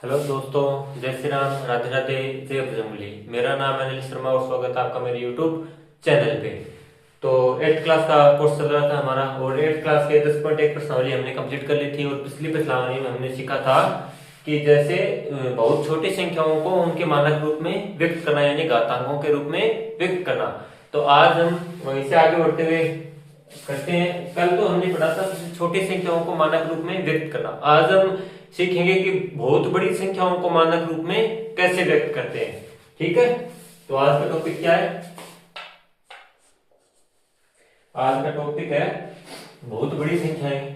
Hello दोस्तों, जय श्री राम, राधे राधे, जय बजरंगबली। मेरा नाम है अनिल शर्मा और स्वागत है आपका मेरे यूट्यूब चैनल पे। तो 8th क्लास का कोर्स चल रहा था हमारा और 8th क्लास के 10.1 प्रश्नावली हमने कंप्लीट कर ली थी। और पिछली प्रश्नावली में हमने सीखा था कि जैसे बहुत छोटी संख्याओं को उनके मानक रूप में व्यक्त करना, यानी घातांकों के रूप में व्यक्त करना। तो आज हम वहीं से आगे बढ़ते हुए करते हैं। कल तो हमने पढ़ा था छोटी संख्याओं को मानक रूप में व्यक्त करना। आज हम सीखेंगे कि बहुत बड़ी संख्याओं को मानक रूप में कैसे व्यक्त करते हैं। ठीक है, तो आज का टॉपिक क्या है? आज का टॉपिक है बहुत बड़ी संख्याएं।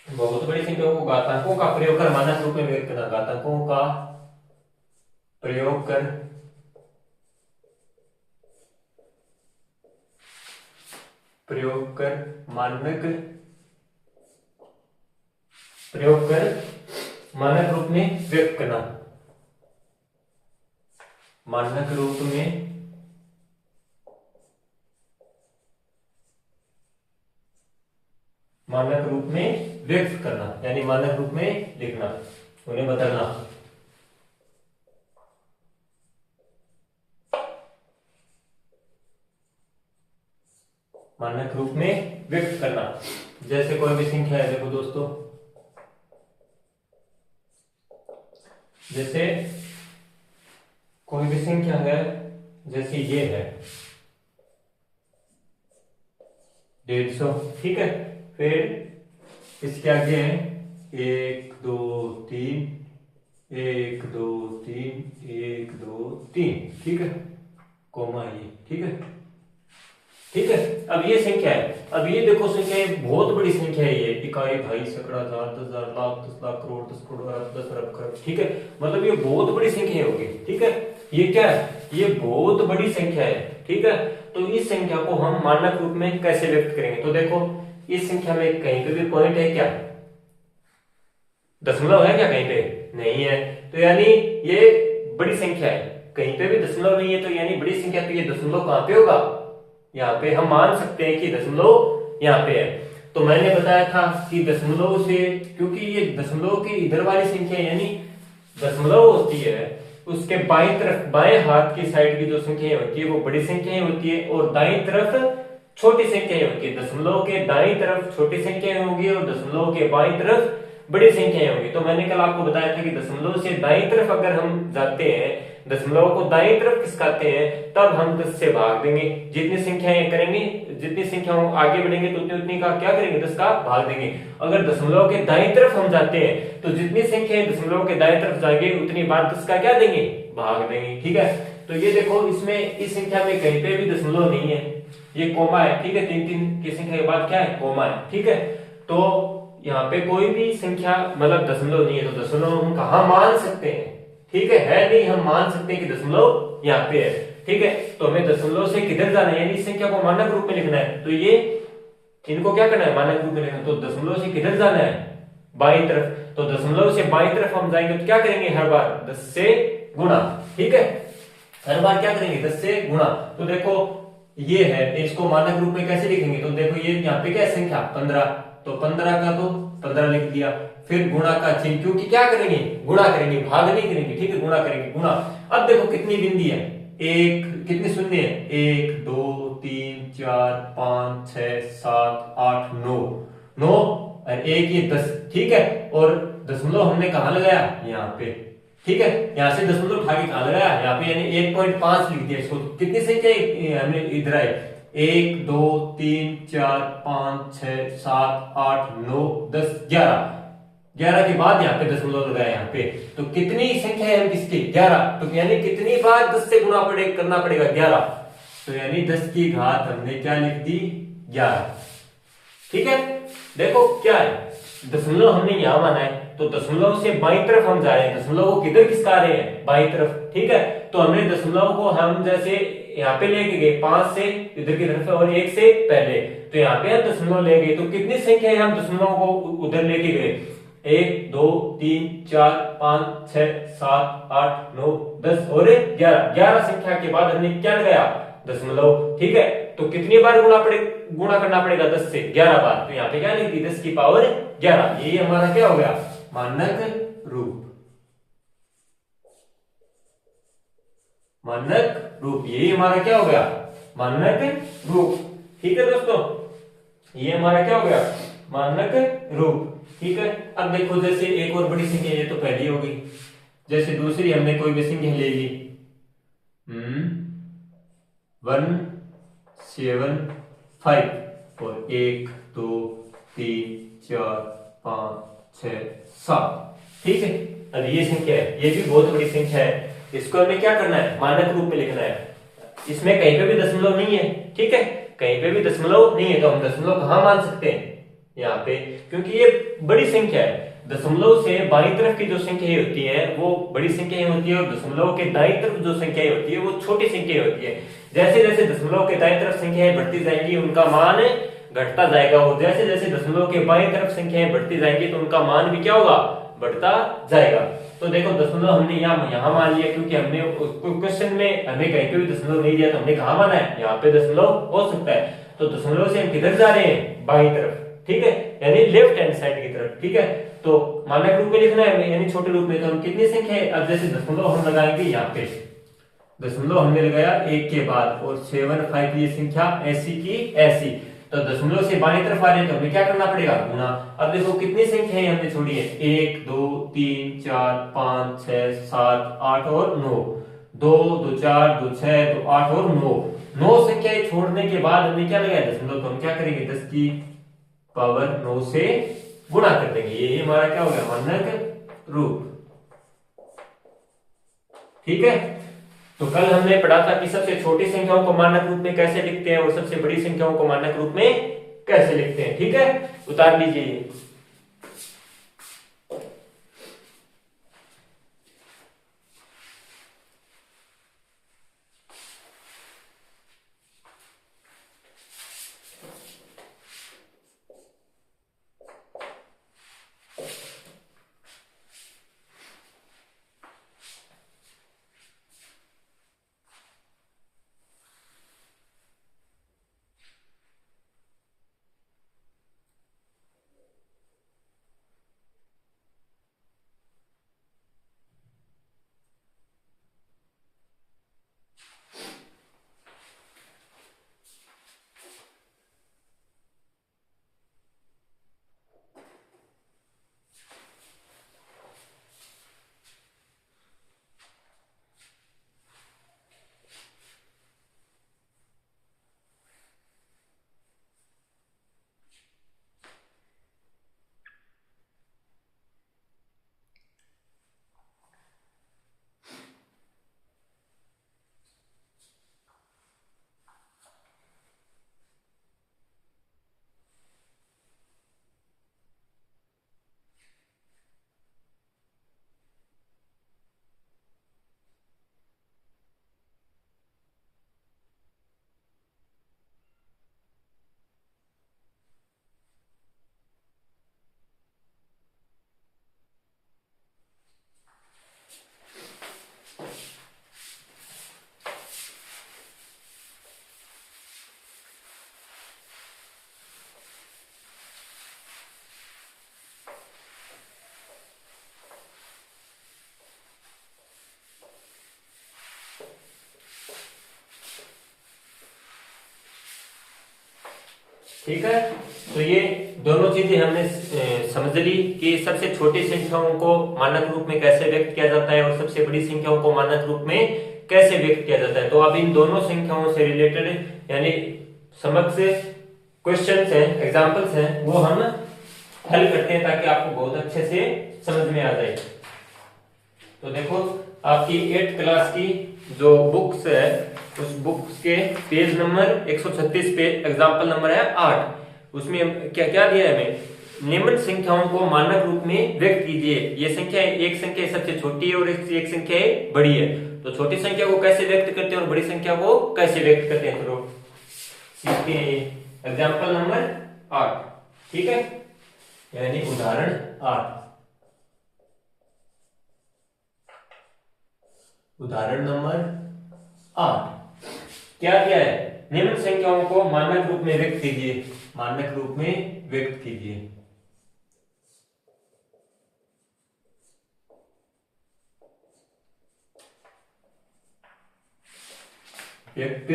बहुत बड़ी संख्याओं को घातांकों का प्रयोग कर मानक रूप में व्यक्त करना। घातांकों का प्रयोग कर मानक रूप में व्यक्त करना। मानक रूप में व्यक्त करना, यानी मानक रूप में लिखना, उन्हें बदलना। मानक रूप में व्यक्त करना। जैसे कोई भी संख्या है, देखो दोस्तों, जैसे कोई भी संख्या है, जैसे ये है 150, ठीक है। फिर इसके आगे है 1 2 3, 1 2 3, 1 2 3, ठीक है, कोमा ये, ठीक है, ठीक है। अब ये संख्या है, अब ये देखो संख्या है, बहुत बड़ी संख्या है ये। इकाई, भाई, सैकड़ा, हजार, 10,000, लाख, 10 लाख, करोड़, 10 करोड़, अरब, 10 अरब, खरब, ठीक है। मतलब ये बहुत बड़ी संख्या होगी, ठीक है। ये क्या है? ये बहुत बड़ी संख्या है, ठीक है। तो इस संख्या को हम मानक रूप में कैसे व्यक्त करेंगे? तो देखो, इस संख्या में कहीं पे भी पॉइंट है क्या? दशमलव है क्या कहीं पे? नहीं है। तो यानी ये बड़ी संख्या है। कहीं पे भी दशमलव नहीं है, तो यानी बड़ी संख्या। तो ये दशमलव कहां पे होगा? यहाँ पे हम मान सकते हैं कि दशमलव यहाँ पे है। तो मैंने बताया था कि दशमलव से, क्योंकि ये दशमलव की इधर वाली संख्या यानी दशमलव होती है, उसके बाएं तरफ, बाएं हाथ की साइड की जो संख्याएं होती है वो बड़ी संख्याएं होती है, और दाईं तरफ छोटी संख्याएं होती है। दशमलव के दाईं तरफ छोटी संख्याएं होंगी और दशमलव के बाईं तरफ बड़ी संख्याएं होंगी। तो मैंने कल आपको बताया था कि दशमलव से दाईं तरफ अगर हम जाते हैं, दशमलव को दाईं तरफ खिसकाते हैं, तब हम 10 से भाग देंगे। जितनी संख्याएं करेंगे, जितनी संख्याओं आगे बढ़ेंगे तो उतनी उतनी का क्या करेंगे? 10 का भाग देंगे। अगर दशमलव के दाईं तरफ हम जाते हैं तो जितनी संख्याएं दशमलव के दाईं तरफ जाएंगे उतनी बार 10 का क्या देंगे? भाग देंगे, ठीक है। तो ये देखो, इसमें इस संख्या में कहीं पे भी दशमलव नहीं है, ये कोमा है, ठीक है। 3 की संख्या के बाद क्या है? कोमा है, ठीक है। तो यहाँ पे कोई भी संख्या मतलब दशमलव नहीं है, तो दशमलव हम कहाँ मान सकते हैं? ठीक है नहीं, हम मान सकते हैं कि दशमलव यहाँ पे है, ठीक है। तो हमें दशमलव से किधर जाना है, यानी इस संख्या को मानक रूप में लिखना है। तो ये इनको क्या करना है? मानक रूप में लिखना है। तो दशमलव से किधर जाना है? बाईं तरफ। तो दशमलव से बाईं तरफ हम जाएंगे तो क्या करेंगे? हर बार 10 से गुणा, ठीक है। हर बार क्या करेंगे? 10 से गुणा। तो देखो ये है, इसको मानक रूप में कैसे लिखेंगे? तो देखो ये यहाँ पे क्या है? संख्या 15, तो 15 का तो 15 लिख दिया। फिर गुणा का चिन्ह, क्योंकि क्या करेंगे? गुणा करेंगे, भाग नहीं करेंगे, ठीक है, गुणा करेंगे, गुणा। अब देखो कितनी बिंदी है, एक, कितनी शून्य है? 1 2 3 4 5 6 7 8 9, 9 और एक ये 10, ठीक है। और दशमलव हमने कहाँ लगाया? यहाँ पे, ठीक है। यहाँ से दशमलव उठा के कहाँ लगाया? यहाँ पे, यानी 1.5 लिख दिया इसको। कितनी संख्या हमने इधर आए? 1 2 3 4 5 6 7 8 9 10 11, 11 के बाद यहाँ पे दशमलव लगाया यहाँ पे। तो कितनी संख्या है किसकी? 11। तो यानी कितनी बार 10 से गुणा करना पड़ेगा? 11। तो यानी 10 की घात हमने क्या लिख दी? 11, ठीक है। देखो क्या है, दशमलव हमने यहाँ माना है, तो दशमलव से बाईं तरफ हम जा रहे हैं, दशमलव को किधर खिसका रहे हैं, बाईं तरफ, ठीक है। तो हमने दशमलव को हम जैसे यहाँ पे लेके गए 5 से इधर की तरफ और 1 से पहले, तो यहाँ पे हम दशमलव ले गए, तो कितनी संख्या है हम दशमलव को उधर लेके गए, 1 2 3 4 5 6 7 8 9 10 और 11 संख्या के बाद हमने क्या लगाया, दशमलव, ठीक है। तो कितनी बार गुणा करना पड़ेगा, 10 से 11 बार, तो यहाँ पे क्या लिख दी 10 की पावर 11, ये हमारा क्या हो गया, मानक रूप, मानक रूप, ये हमारा क्या हो गया, मानक रूप, ठीक है दोस्तों, ये हमारा क्या हो गया, मानक रूप, ठीक है। अब देखो जैसे एक और बड़ी संख्या, ये तो पहली हो गई, जैसे दूसरी हमने कोई भी संख्या ले ली, 1 7 5 और 1 2 3 4 5 6 7, ठीक है। अब ये संख्या है, ये भी बहुत बड़ी संख्या है, इसको हमें क्या करना है, मानक रूप में लिखना है, इसमें कहीं पे भी दशमलव नहीं है, ठीक है, कहीं पे भी दशमलव नहीं है, तो हम दशमलव कहां मान सकते हैं, यहाँ पे, क्योंकि ये बड़ी संख्या है, दशमलव से बाईं तरफ की जो संख्याएं होती है वो बड़ी संख्याएं होती है, और दशमलव के दाईं तरफ जो संख्याएं होती है वो छोटी संख्याएं होती है। जैसे जैसे दशमलव के दाईं तरफ संख्याएं बढ़ती जाएंगी उनका मान घटता जाएगा, और जैसे जैसे दशमलव के बाईं तरफ संख्याएं बढ़ती जाएंगी तो उनका मान भी क्या होगा, बढ़ता जाएगा। तो देखो दशमलव हमने यहाँ मान लिया, क्योंकि हमने क्वेश्चन में हमें कहीं पे भी दशमलव नहीं दिया, तो हमने कहा माना है, यहाँ पे दशमलव हो सकता है, तो दशमलव से हम किधर जा रहे हैं, बाईं तरफ, ठीक है, यानी लेफ्ट हैंड साइड की तरफ, ठीक है। तो मानक रूप में लिखना है यानी छोटे रूप में, तो हम कितनी संख्या है, अब जैसे दशमलव हम लगाएंगे, यहाँ पे दशमलव हमने लगाया 1 के बाद, और 7 5 ये संख्या ऐसी की ऐसी, तो दशमलव से बाईं तरफ आ रहे हैं, तो हमें क्या करना पड़ेगा, गुना। अब देखो कितनी संख्याएं हमने छोड़ी है, 1 2 3 4 5 6 7 8 और 9, 2 2 4 2 6 2 8 और 9 संख्याएं छोड़ने के बाद हमने क्या लगाया, दशमलव, तो हम क्या करेंगे, 10 की पावर 9 से गुणा कर देंगे, ये हमारा क्या हो गया, मानक रूप, ठीक है। तो कल हमने पढ़ा था कि सबसे छोटी संख्याओं को मानक रूप में कैसे लिखते हैं और सबसे बड़ी संख्याओं को मानक रूप में कैसे लिखते हैं, ठीक है, उतार लीजिए। ठीक है, तो ये दोनों चीजें हमने समझ ली कि सबसे छोटी संख्याओं को मानक रूप में कैसे व्यक्त किया जाता है और सबसे बड़ी संख्याओं को मानक रूप में कैसे व्यक्त किया जाता है। तो अब इन दोनों संख्याओं से रिलेटेड यानी समक्ष क्वेश्चंस हैं, एग्जांपल्स हैं, वो हम हल करते हैं ताकि आपको बहुत अच्छे से समझ में आ जाए। तो देखो आपकी 8th क्लास की जो बुक्स है उस बुक्स के पेज नंबर 136 पे एग्जांपल नंबर है 8, उसमें क्या क्या दिया है हमें, निम्न संख्याओं को मानक रूप में व्यक्त कीजिए। ये संख्या, एक संख्या सबसे छोटी है और एक संख्या बड़ी है, तो छोटी संख्या को कैसे व्यक्त करते हैं और बड़ी संख्या को कैसे व्यक्त करते हैं, चलो सीखते हैं। एग्जाम्पल नंबर 8, ठीक है, यानी उदाहरण 8। उदाहरण नंबर 8 क्या क्या है, निम्न संख्याओं को मानक रूप में व्यक्त कीजिए। मानक रूप में व्यक्त कीजिए। व्यक्त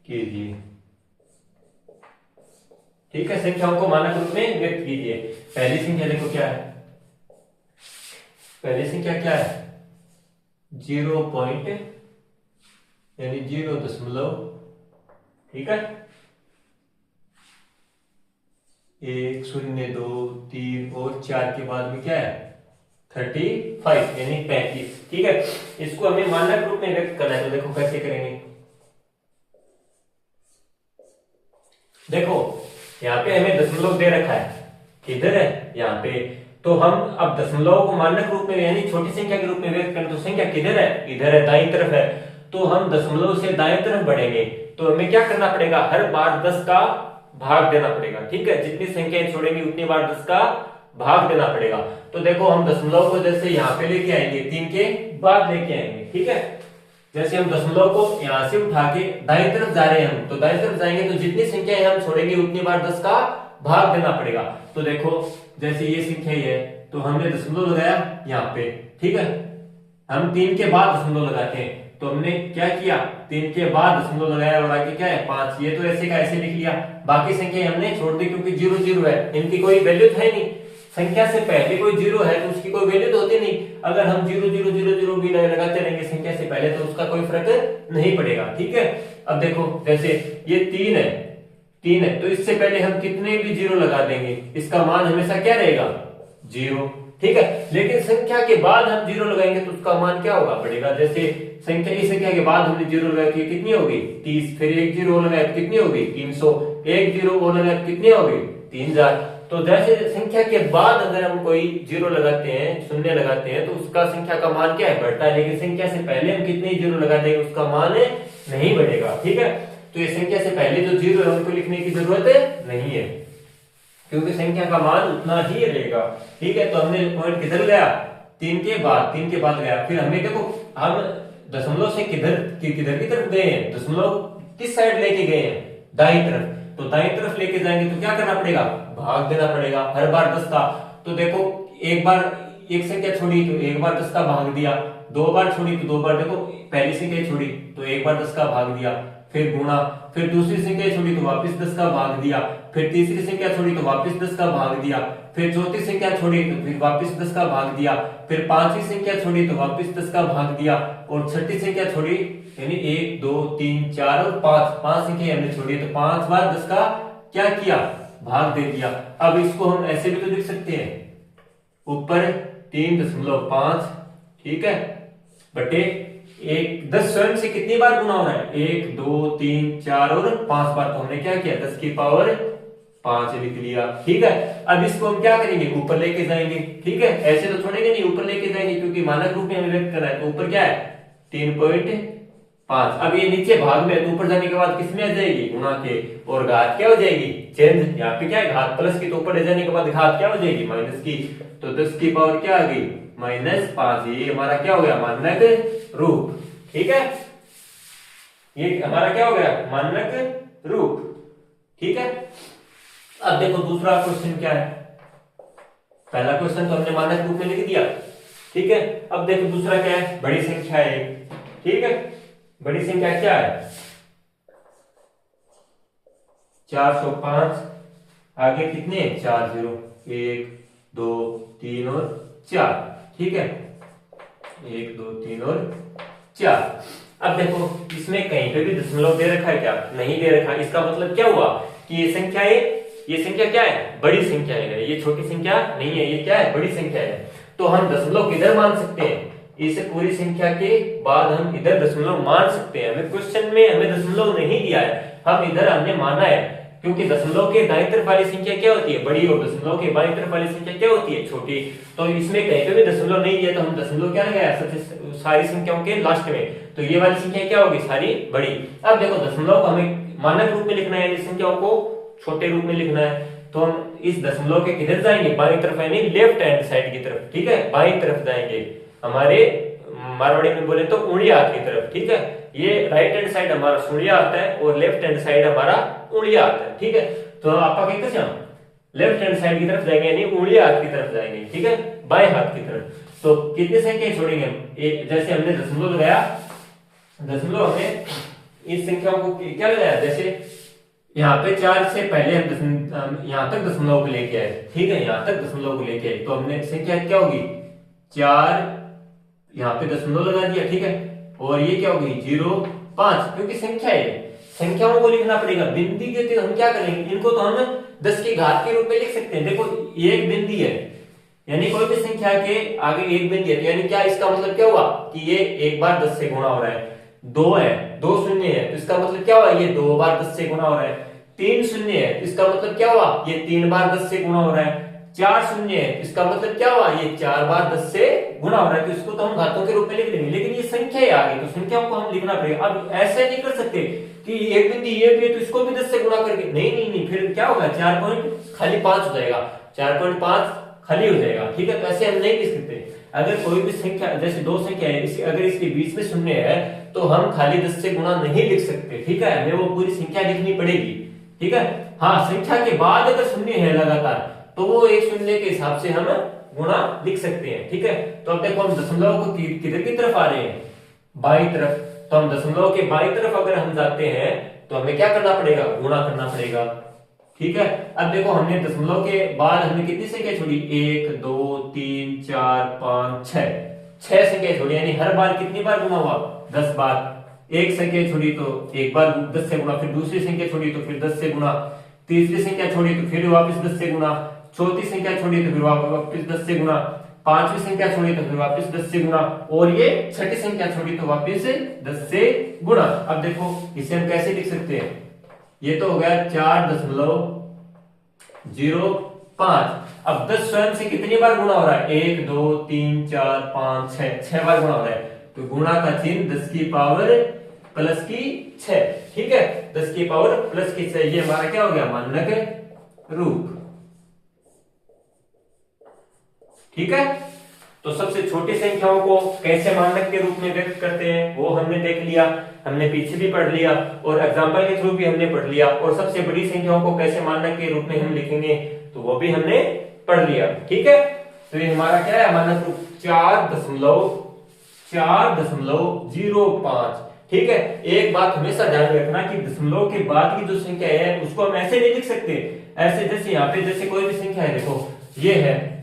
कीजिए, ठीक है, संख्याओं को मानक रूप में व्यक्त कीजिए। पहली संख्या देखो क्या है, पहली संख्या क्या है, 0 पॉइंट यानी 0 ठीक है, 1 0 2 3 और 4 के बाद में क्या है 35 यानी 35, ठीक है। इसको हमें मानक रूप में व्यक्त करना है, तो देखो कैसे करेंगे। देखो यहाँ पे हमें दशमलव दे रखा है, किधर है, यहाँ पे, तो हम अब दशमलव को मानक रूप में यानी छोटी संख्या के रूप में व्यक्त करें, तो संख्या किधर है, इधर है, दाईं तरफ है, तो हम दशमलव से दाईं तरफ बढ़ेंगे, तो हमें क्या करना पड़ेगा, हर बार 10 का भाग देना पड़ेगा, ठीक है, जितनी संख्याएं छोड़ेंगे उतनी बार 10 का भाग देना पड़ेगा। तो देखो हम दशमलव को जैसे यहाँ पे लेके आएंगे, 3 के बाद लेके आएंगे, ठीक है, जैसे हम दशमलव को यहाँ से उठा के दाईं तरफ जा रहे हैं हम, तो दाईं तरफ जाएंगे तो जितनी संख्याएं हम छोड़ेंगे उतनी बार 10 का भाग देना पड़ेगा। तो देखो जैसे ये संख्या है, तो हमने दशमलव लगाया यहाँ पे, ठीक है, हम 3 के बाद दशमलव लगाते हैं, तो हमने क्या किया, 3 के बाद दशमलव लगाया और आगे क्या है 5, ये तो ऐसे का ऐसे लिख लिया, बाकी संख्या हमने छोड़ दी क्योंकि 0 0 है, इनकी कोई वैल्यू है नहीं, संख्या से पहले कोई 0 है तो उसकी कोई वैल्यू तो होती नहीं, अगर हम 0 0 0 0 भी लगाते रहेंगे संख्या से पहले तो उसका कोई फर्क नहीं पड़ेगा, ठीक है। अब देखो जैसे ये 3 है, तो इससे पहले हम कितने भी 0 लगा देंगे, इसका मान हमेशा क्या रहेगा 0, ठीक है, लेकिन संख्या के बाद हम 0 लगाएंगे तो उसका मान क्या होगा, बढ़ेगा। जैसे संख्या, इस संख्या के बाद हमने 0 लगाया तो कितनी होगी 30, फिर एक 0 लगाया तो कितनी होगी 300, एक 0 और लगाया तो कितनी होगी 3000। तो जैसे संख्या के बाद अगर हम कोई 0 लगाते हैं, शून्य लगाते हैं, तो उसका संख्या का मान क्या है, बढ़ता है, लेकिन संख्या से पहले हम कितने 0 लगा देंगे उसका मान नहीं बढ़ेगा, ठीक है। तो ये संख्या से पहले जो 0 है उनको लिखने की जरूरत नहीं है, क्योंकि संख्या का मान उतना ही रहेगा, ठीक है। तो हमने पॉइंट किधर गया, 3 के बाद गया, फिर हमें देखो हम दशमलव से किधर की तरफ गए हैं, दशमलव किस साइड लेके गए हैं, दाईं तरफ, तो दाईं तरफ लेके जाएंगे तो क्या करना पड़ेगा, भाग देना पड़ेगा हर बार 10 का। तो देखो एक बार एक संख्या छोड़ी तो एक बार 10 का भाग दिया, 2 बार छोड़ी तो 2 बार, देखो पहली संख्या छोड़ी तो एक बार 10 का भाग दिया, फिर गुणा, फिर दूसरी संख्या छोड़ी तो वापस 10 का भाग दिया, फिर तीसरी संख्या छोड़ी तो वापस 10 का भाग दिया, फिर चौथी संख्या छोड़ी तो फिर वापस 10 का भाग दिया, फिर पांचवी संख्या छोड़ी तो वापस 10 का भाग दिया, और छठी संख्या छोड़ी यानी 1 2 3 4 और 5 संख्या हमने छोड़ी, तो 5 बार 10 का क्या किया, भाग दे दिया। अब इसको हम ऐसे भी तो लिख सकते हैं, ऊपर 3.5, ठीक है, बटे 1, 10 स्वयं से कितनी बार गुना हो रहा है, 1 2 3 4 और 5 बार, तो हमने क्या किया 10 की पावर 5 लिख लिया, ठीक है। अब इसको हम क्या करेंगे, ऊपर लेके जाएंगे, ठीक है, ऐसे तो छोड़ेंगे नहीं, ऊपर लेके जाएंगे क्योंकि मानक रूप में हमें व्यक्त करना है, तो ऊपर क्या है 3.5। अब ये नीचे भाग में, तो ऊपर जाने के बाद किसमें आ जाएगी, गुणा के, और घात क्या हो जाएगी चेंज, यहाँ पे क्या है घात प्लस की, तो ऊपर ले जाने के बाद घात क्या हो जाएगी माइनस की, तो 10 की पावर क्या आ गई -5, ये हमारा क्या हो गया मानक रूप, ठीक है, ये हमारा क्या हो गया मानक रूप, ठीक है। अब देखो दूसरा क्वेश्चन क्या है, पहला क्वेश्चन तो हमने मानक रूप में लिख दिया, ठीक है। अब देखो दूसरा क्या है, बड़ी संख्या है, ठीक है, बड़ी संख्या क्या है 405, आगे कितने 4 0, 1 2 3 और 4, ठीक है, 1 2 3 और 4। अब देखो इसमें कहीं पे भी दशमलव दे रखा है क्या, नहीं दे रखा, इसका मतलब क्या हुआ कि ये संख्या क्या है, बड़ी संख्या है, ये छोटी संख्या नहीं है, ये क्या है बड़ी संख्या है। तो हम दशमलव किधर मान सकते हैं, इस पूरी संख्या के बाद हम इधर दशमलव मान सकते हैं। हमें क्वेश्चन में हमें दशमलव नहीं दिया है, हम इधर हमने माना है क्योंकि दशमलव के दाईं तरफ वाली संख्या क्या होती है, बड़ी, और दशमलव के बाईं तरफ वाली संख्या क्या होती है, छोटी। तो इसमें कहीं पे भी दशमलव नहीं है तो हम दशमलव क्या लगाया, सबसे सारी संख्याओं के लास्ट में, तो ये वाली संख्या क्या होगी, सारी बड़ी। अब देखो दशमलव को हमें मानक रूप में लिखना है, संख्याओं को छोटे रूप में लिखना है, तो हम इस दशमलव के किधर जाएंगे, बाईं तरफ, यानी लेफ्ट हैंड साइड की तरफ, ठीक है, बाईं तरफ जाएंगे, हमारे मारवाड़ी में बोले तो उंगलिया हाथ की तरफ, ठीक है। ये राइट हैंड साइड हमारा सुड़िया आता है और लेफ्ट हैंड साइड हमारा उंगलिया आता है, ठीक है। तो आप कहते हैं लेफ्ट हैंड साइड की तरफ जाएंगे, यानी उंगलिया हाथ की तरफ जाएंगे, ठीक है, बाएं हाथ की तरफ। तो कितनी संख्या छोड़ेंगे हम, जैसे हमने दशमलव लगाया, दशमलव हमें इस संख्याओं को क्या लगाया, जैसे यहाँ पे 4 से पहले हम यहाँ तक दशमलव को लेके आए, ठीक है, यहाँ तक दशमलव को लेके आए, तो हमने संख्या क्या होगी 4, यहाँ पे दशमलव लगा दिया, ठीक है, और ये क्या होगी 0, 5, क्योंकि संख्या है, संख्याओं को लिखना पड़ेगा। बिंदी के तो हम क्या करेंगे, इनको तो हम 10 की घात के रूप में लिख सकते हैं। देखो एक बिंदी है, यानी कोई भी संख्या के आगे एक बिंदी है, तो यानी क्या, इसका मतलब क्या हुआ कि ये एक बार 10 से गुणा हो रहा है। 2 है, 2 शून्य है, तो इसका मतलब क्या हुआ, ये 2 बार 10 से गुणा हो रहा है। 3 शून्य है, तो इसका मतलब क्या हुआ, ये 3 बार 10 से गुणा हो रहा है। 4 शून्य है, इसका मतलब क्या हुआ, ये 4 बार 10 से गुणा हो रहा है। तो इसको तो हम घातों के रूप में लिख देंगे, लेकिन ये संख्या है आगे, तो संख्याओं को हम लिखना पड़ेगा। अब ऐसे नहीं कर सकते कि एक बिंदी ये भी है तो इसको भी 10 से गुणा करके, नहीं नहीं नहीं, फिर क्या होगा, 4 पॉइंट खाली 5 हो जाएगा, 4.5 खाली हो जाएगा, ठीक है। तो ऐसे हम नहीं लिख सकते। अगर कोई भी संख्या, जैसे दो संख्या है, अगर इसके बीच में शून्य है तो हम खाली 10 से गुणा नहीं लिख सकते, ठीक है, हमें वो पूरी संख्या लिखनी पड़ेगी, ठीक है। हाँ, संख्या के बाद अगर शून्य है लगातार तो वो एक शून्य के हिसाब से हम गुणा लिख सकते हैं, ठीक है। तो अब देखो हम दशमलव को किधर की तरफ आ रहे हैं, बाईं तरफ, तो हम दशमलव के बाईं तरफ अगर हम जाते हैं तो हमें क्या करना पड़ेगा, गुणा करना पड़ेगा, ठीक है। अब देखो हमने दशमलव के बाद हमने कितनी संख्या छोड़ी, 1 2 3 4 5 6, 6 संख्या छोड़ी, यानी हर बार कितनी बार गुणा हुआ, 10 बार। एक संख्या छोड़ी तो एक बार 10 से गुणा, फिर दूसरी संख्या छोड़ी तो फिर 10 से गुणा, तीसरी संख्या छोड़ी तो फिर वापस 10 से गुणा, चौथी संख्या छोड़ी तो फिर वापस 10 से गुणा, पांचवी संख्या छोड़ी तो फिर वापस 10 से गुणा, और ये छठी संख्या छोड़ी तो वापस 10 से गुणा। अब देखो इसे हम कैसे लिख सकते हैं, ये तो हो गया 4.05। अब 10 स्वयं से कितनी बार गुणा हो रहा है, 1 2 3 4 5 6 बार गुणा हो रहा है। तो गुणा का चिन्ह 10 की पावर प्लस की 6, ठीक है, 10 की पावर प्लस की 6, ये हमारा क्या हो गया, मानक रूप, ठीक है। तो सबसे छोटी संख्याओं को कैसे मानक के रूप में व्यक्त करते हैं वो हमने देख लिया, हमने पीछे भी पढ़ लिया और एग्जांपल के थ्रू भी हमने पढ़ लिया, और सबसे बड़ी संख्याओं को कैसे मानक के रूप में हम लिखेंगे तो वो भी हमने पढ़ लिया, ठीक है। तो ये हमारा क्या है, मानक रूप 4.05, ठीक है। एक बात हमेशा ध्यान रखना कि दशमलव के बाद की जो संख्या है उसको हम ऐसे नहीं लिख सकते, ऐसे जैसे यहाँ पे जैसे कोई भी संख्या है, देखो ये है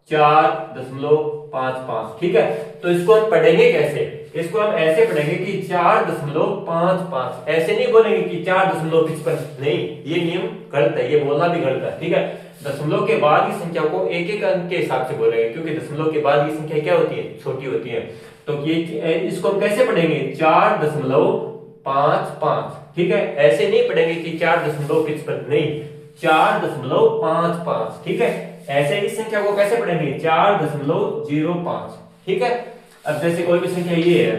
4.55, ठीक है। तो इसको हम पढ़ेंगे कैसे, इसको हम ऐसे पढ़ेंगे कि 4.55, ऐसे नहीं बोलेंगे कि 4.55, नहीं, ये नियम गलत है, ये बोलना भी गलत है, ठीक है। दशमलव के बाद की संख्या को एक एक अंक के हिसाब से बोलेंगे, क्योंकि दशमलव के बाद की संख्या क्या होती है, छोटी होती है। तो ये इसको हम कैसे पढ़ेंगे, 4.55, ठीक है, ऐसे नहीं पढ़ेंगे कि 4.55, नहीं, 4.55, ठीक है। ऐसे इस संख्या को कैसे पढ़ेंगे, 4.05, ठीक है। अब जैसे कोई भी संख्या ये है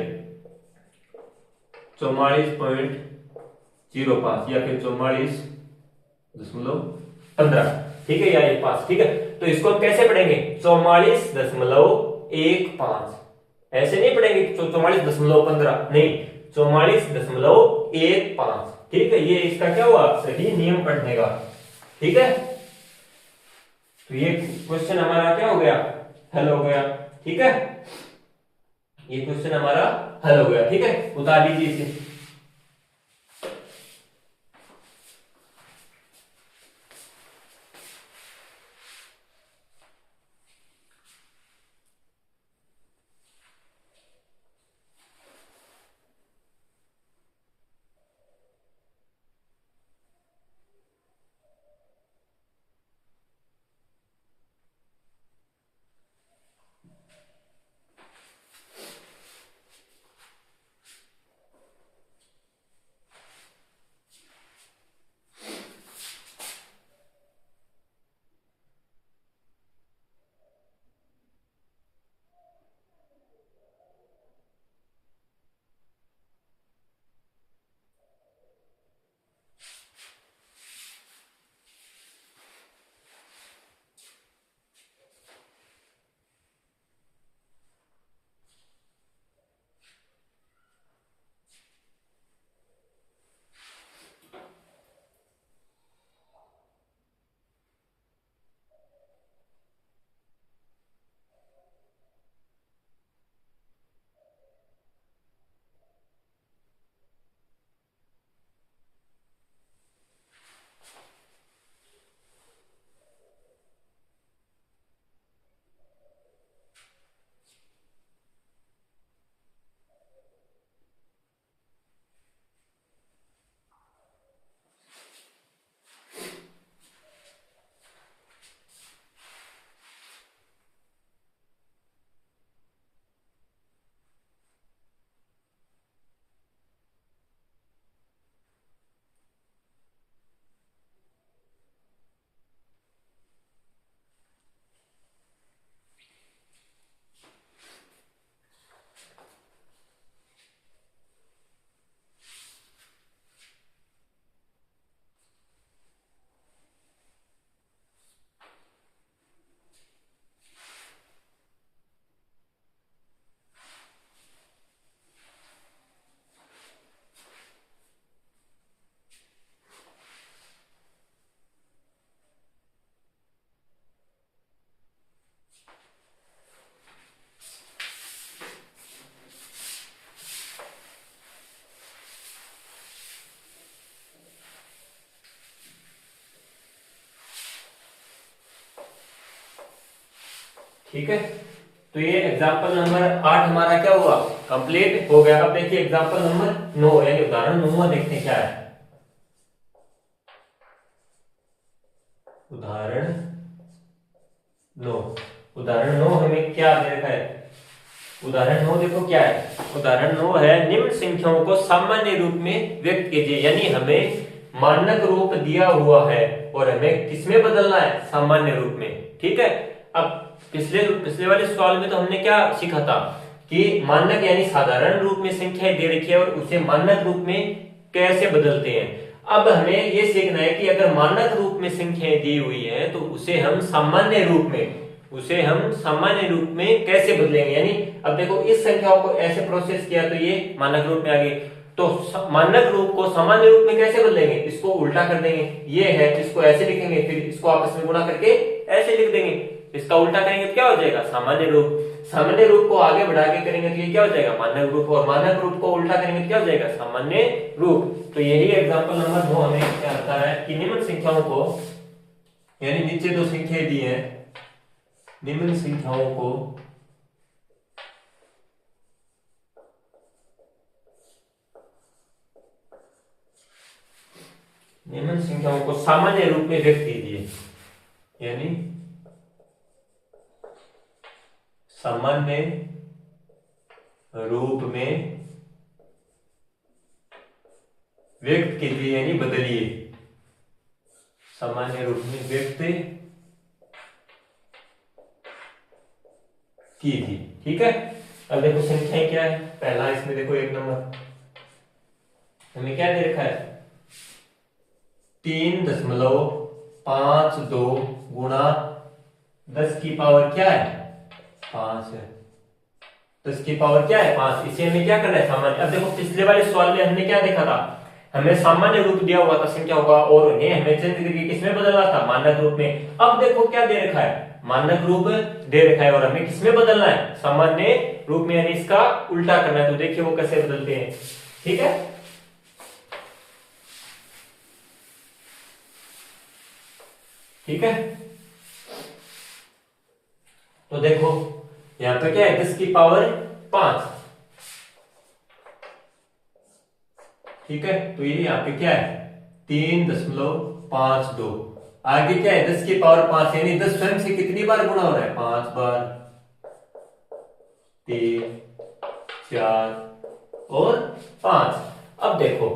44.05 या फिर 44.15, ठीक है, या 5, ठीक है। तो इसको हम कैसे पढ़ेंगे, 44.15, ऐसे नहीं पढ़ेंगे 44.15, नहीं, 44.15, ठीक है। ये इसका क्या हुआ, सही नियम पढ़ने का, ठीक है। तो ये क्वेश्चन हमारा क्या हो गया, हल हो गया, ठीक है, ये क्वेश्चन हमारा हल हो गया, ठीक है। उतार लीजिए इसे। ठीक है, तो ये एग्जाम्पल नंबर 8 हमारा क्या हुआ, कंप्लीट हो गया। अब देखिए एग्जाम्पल नंबर 9 यानी उदाहरण 9 देखते हैं क्या है। उदाहरण 9, उदाहरण 9 हमें क्या दे रखा है। उदाहरण 9 देखो क्या है, उदाहरण 9 है निम्न संख्याओं को सामान्य रूप में व्यक्त कीजिए, यानी हमें मानक रूप दिया हुआ है और हमें किसमें बदलना है, सामान्य रूप में। ठीक है, अब पिछले वाले सवाल में तो हमने क्या सीखा था कि मानक यानी साधारण रूप में संख्याएं दे रखी है और उसे मानक रूप में कैसे बदलते हैं। अब हमें ये सीखना है कि अगर मानक रूप में संख्याएं दी हुई है तो उसे हम सामान्य रूप में कैसे बदलेंगे। यानी अब देखो इस संख्याओं को ऐसे प्रोसेस किया तो ये मानक रूप में आ गई, तो मानक रूप को सामान्य रूप में कैसे बदलेंगे, इसको उल्टा कर देंगे, ये है इसको ऐसे लिखेंगे, फिर इसको आपस में गुणा करके ऐसे लिख देंगे, इसका उल्टा करेंगे तो क्या हो जाएगा, सामान्य रूप। सामान्य रूप को आगे बढ़ा के करेंगे तो ये क्या हो जाएगा, मानक रूप, और मानक रूप को उल्टा करेंगे तो क्या हो जाएगा, सामान्य रूप। तो यही एग्जांपल नंबर 2 हमें क्या बता रहा है कि निम्न संख्याओं को, यानी नीचे दो संख्याएं दी है, निम्न संख्याओं को सामान्य रूप में व्यक्त कीजिए, यानी सामान्य रूप में व्यक्त कीजिए, यानी बदलिए, सामान्य रूप में व्यक्त कीजिए। ठीक है, अब देखो संख्याएं क्या है, पहला इसमें देखो 1 नंबर हमें क्या दे रखा है, 3.52 गुणा 10 की पावर क्या है, 5 है। 10 की पावर क्या है, 5। इसे हमें क्या करना है, सामान्य। अब देखो पिछले वाले सवाल में हमने क्या देखा था, हमें सामान्य रूप दिया हुआ था संख्याओं का और उन्हें हमें चेंज करके किसमें बदलना था, मानक रूप में। अब देखो क्या दे रखा है, मानक रूप दे रखा है और हमें किसमें बदलना है, सामान्य रूप में, यानी इसका उल्टा करना है। तो देखिए वो कैसे बदलते हैं। ठीक है, ठीक है, तो देखो यहां पे क्या है, 10 की पावर 5। ठीक है, तो ये यहाँ पे क्या है, 3.52। आगे क्या है, 10 की पावर 5, यानी 10 स्वयं से कितनी बार गुणा हो रहा है, 5 बार, 3, 4 और 5। अब देखो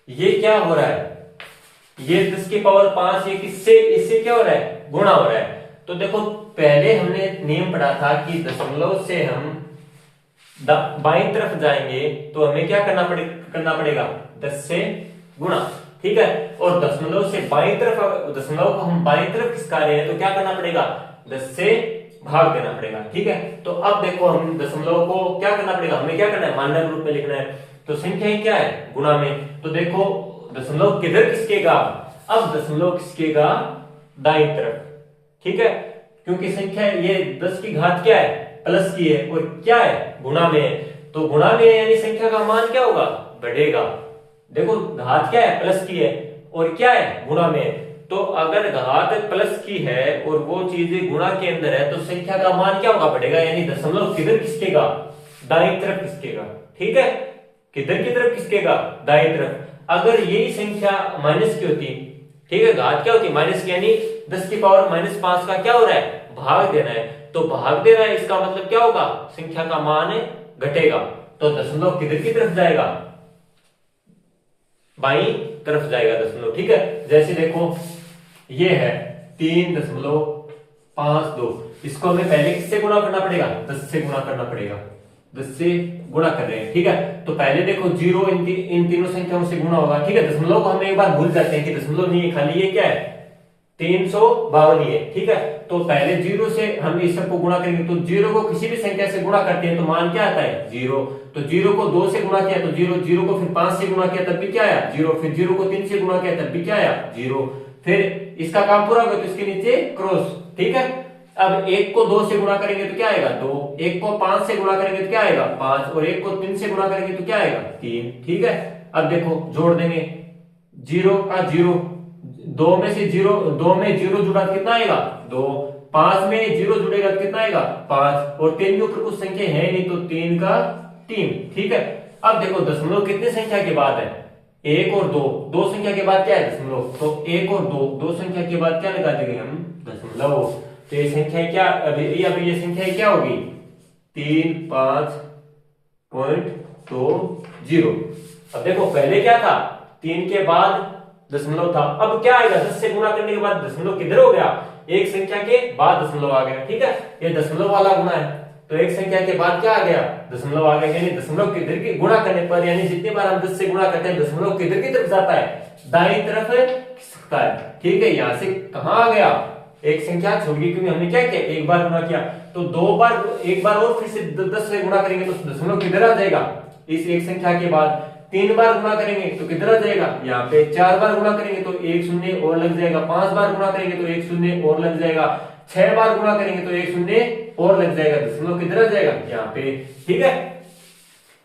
ये क्या हो रहा है, ये 10 की पावर 5 ये किससे, इससे क्या हो रहा है, गुणा हो रहा है। तो देखो पहले हमने नियम पढ़ा था कि दशमलव से हम बाईं तरफ जाएंगे तो हमें क्या करना पड़ेगा, 10 से गुणा। ठीक है, और दशमलव से बाईं तरफ, दशमलव को हम बाईं तरफ खिसका रहे हैं तो क्या करना पड़ेगा, 10 से भाग देना पड़ेगा। ठीक है, तो अब देखो हम दशमलव को क्या करना पड़ेगा, हमें क्या करना है, मानक रूप में लिखना है। तो संख्या ही क्या है, गुणा में। तो देखो दशमलव किधर खिसकेगा, अब दशमलव खिसकेगा दाईं तरफ। ठीक है, क्योंकि संख्या ये 10 की घात क्या है, प्लस की है और क्या है, गुणा में है। तो गुणा में यानी संख्या का मान क्या होगा, बढ़ेगा। देखो घात क्या है, प्लस की है और क्या है, गुणा में है। तो अगर घात प्लस की है और वो चीज गुणा के अंदर है तो संख्या का मान क्या होगा, बढ़ेगा। यानी दशमलव किधर खिसकेगा, दाईं तरफ खिसकेगा। ठीक है, किधर की तरफ खिसकेगा, दाईं तरफ। अगर यही संख्या माइनस की होती, ठीक है, घात क्या होती, माइनस की, यानी 10 की पावर -5 का क्या हो रहा है, भाग देना है। तो भाग दे रहा है, इसका मतलब क्या होगा, संख्या का मान घटेगा। तो दशमलव किधर की तरफ जाएगा, बाईं तरफ जाएगा दशमलव। ठीक है, जैसे देखो ये है 3.52, इसको हमें पहले किससे गुणा करना पड़ेगा, 10 से गुणा करना पड़ेगा। 10 से गुणा कर रहे हैं। ठीक है, तो पहले देखो 0 इन तीनों संख्याओं से गुणा होगा। ठीक है, दशमलव को हम एक बार भूल जाते हैं कि दशमलव नहीं है, खाली ये क्या है, 352 है। ठीक है, तो पहले 0 से हम इस सबको गुणा करेंगे, तो 0 को किसी भी संख्या से गुणा करते हैं तो मान क्या आता है, 0। तो 0 को 2 से गुणा किया तो 0, 0 को फिर 5 से गुणा किया तब भी क्या आया, 0, फिर 0 को 3 से गुणा किया तब भी क्या आया, 0। फिर इसका काम पूरा हो गया तो इसके नीचे क्रॉस। ठीक है, अब 1 को 2 से गुणा करेंगे तो क्या आएगा, 2। 1 को 5 से गुणा करेंगे तो क्या आएगा, 5, और 1 को 3 से गुणा करेंगे तो क्या आएगा, 3। ठीक है, अब देखो जोड़ देंगे, 0 का 0, 2 में 0 जुड़ा कितना आएगा, 2। 5 में 0 जुड़ेगा तो कितना आएगा 5, और 3 के ऊपर कुछ संख्या है नहीं तो 3 का 3। ठीक है, अब देखो दशमलव कितने संख्या के बाद है, 1 और 2, दो संख्या के बाद क्या है दशमलव, तो 1 और 2, दो संख्या के बाद क्या लगा देंगे हम दशमलव। तो ये संख्या क्या, अभी ये संख्या क्या होगी 35.20। अब देखो पहले क्या था 3 के बाद दशमलव था, अब क्या आएगा 10 से गुणा करने के बाद दशमलव किधर हो गया, एक संख्या के बाद दशमलव आ गया। ठीक है, ये दशमलव वाला गुणा है, तो एक संख्या के बाद क्या आ गया दशमलव आ गया, यानी दशमलव किधर की गुणा करने पर, यानी जितनी बार हम 10 से गुणा करते हैं दशमलव किधर की तरफ जाता है, दाईं तरफ खिसकता है। ठीक है, यहां से कहां आ गया, एक संख्या छोड़ गई, क्योंकि हमने क्या किया एक बार गुणा किया, तो दो बार एक बार और फिर से 10 से गुणा करेंगे तो दशमलव किधर आ जाएगा, इस एक संख्या के बाद 3 बार गुणा करेंगे तो किधर आ जाएगा, यहाँ पे 4 बार गुणा करेंगे तो एक शून्य और लग जाएगा, 5 बार गुणा करेंगे तो एक शून्य और लग जाएगा, 6 बार गुणा करेंगे तो एक शून्य और लग जाएगा, दशमलव किधर आ जाएगा यहाँ पे। ठीक है,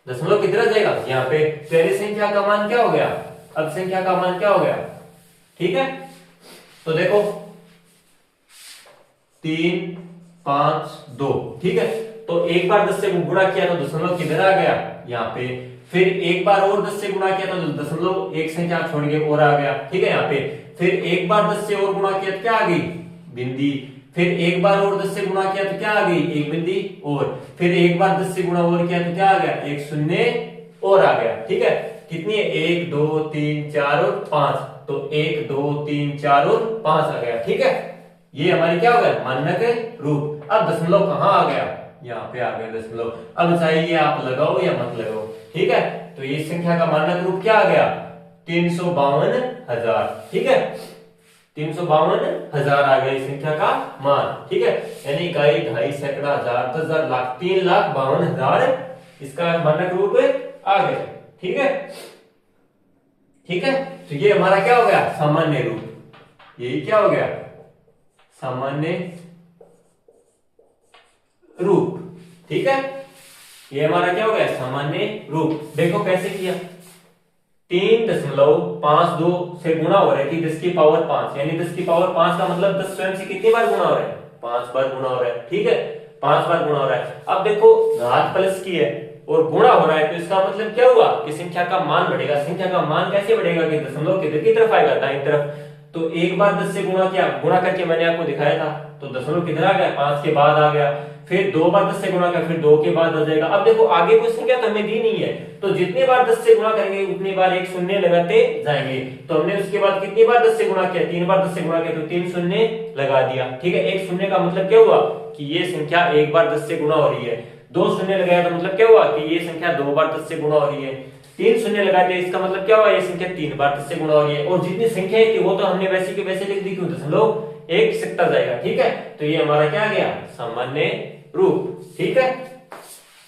दशमलव किधर आ जाएगा यहाँ पे, पहले संख्या का मान क्या हो गया, अब संख्या का मान क्या हो गया। ठीक है, तो देखो 3, 5, 2। ठीक है, तो एक बार 10 से गुणा किया तो दशमलव किधर आ गया यहाँ पे, फिर एक बार और 10 से गुणा किया तो दशमलव एक संख्या छोड़ के और आ गया। ठीक है, यहाँ पे फिर एक बार 10 से और गुणा किया तो क्या आ गई बिंदी, फिर एक बार और 10 से गुणा किया तो क्या आ गई एक बिंदी, और फिर एक बार 10 से गुणा और किया तो क्या आ गया एक शून्य और आ गया। ठीक है, कितनी है 1 2 3 4 और 5, तो 1 2 3 4 और 5 आ गया। ठीक है, ये हमारी क्या हो गया मानक रूप। अब दशमलव कहाँ आ गया, यहाँ पे आ गया दशमलव। अब चाहिए आप लगाओ या मत लगाओ। ठीक है, तो ये संख्या का मानक रूप क्या आ गया 352,000। ठीक है, 352,000 आ गया इस संख्या का मान। ठीक है, यानी इकाई, ढाई, सैकड़ा, हजार, 10,000, लाख, 3,52,000 इसका मानक रूप आ गया। ठीक है, ठीक है, तो ये हमारा क्या हो गया सामान्य रूप, यही क्या हो गया सामान्य रूप। ठीक है, ये हमारा क्या हो गया सामान्य रूप। देखो कैसे किया, 3.52 से गुणा हो रहा है कि 10 की पावर 5, यानी 10 की पावर 5 का मतलब 10 स्वयं से कितनी बार गुणा हो रहा है 5 बार गुणा हो रहा है। ठीक है, 5 बार गुणा हो रहा है। अब देखो घात प्लस की है और गुणा हो रहा है, तो इसका मतलब क्या हुआ कि संख्या का मान बढ़ेगा। संख्या का मान कैसे बढ़ेगा कि दशमलव किधर की तरफ आएगा दाईं तरफ। तो एक बार 10 से गुणा किया, गुणा करके मैंने आपको दिखाया था, तो दशमलव किधर आ गया 5 के बाद आ गया। फिर 2 बार 10 से गुणा किया, फिर 2 के बाद आ जाएगा। अब देखो आगे कोई संख्या तो हमें दी नहीं है, तो जितनी बार 10 से गुणा करेंगे उतनी बार एक शून्य लगाते जाएंगे। तो हमने उसके बाद कितनी बार 10 से गुणा किया, 3 बार 10 से गुणा किया, तो 3 शून्य लगा दिया। ठीक है, एक शून्य का मतलब क्या हुआ कि ये संख्या एक बार 10 से गुणा हो रही है। 2 शून्य लगाया तो मतलब क्या हुआ कि ये संख्या 2 बार 10 से गुणा हो रही है। 3 शून्य लगा दिया, इसका मतलब क्या हुआ ये संख्या 3 बार 10 से गुणा हो रही है। और जितनी संख्या थी वो तो हमने वैसे के वैसे लिख दी, क्यों दशमलव एक सकता जाएगा। ठीक है, तो ये हमारा क्या आ गया सामान्य रूप। ठीक है,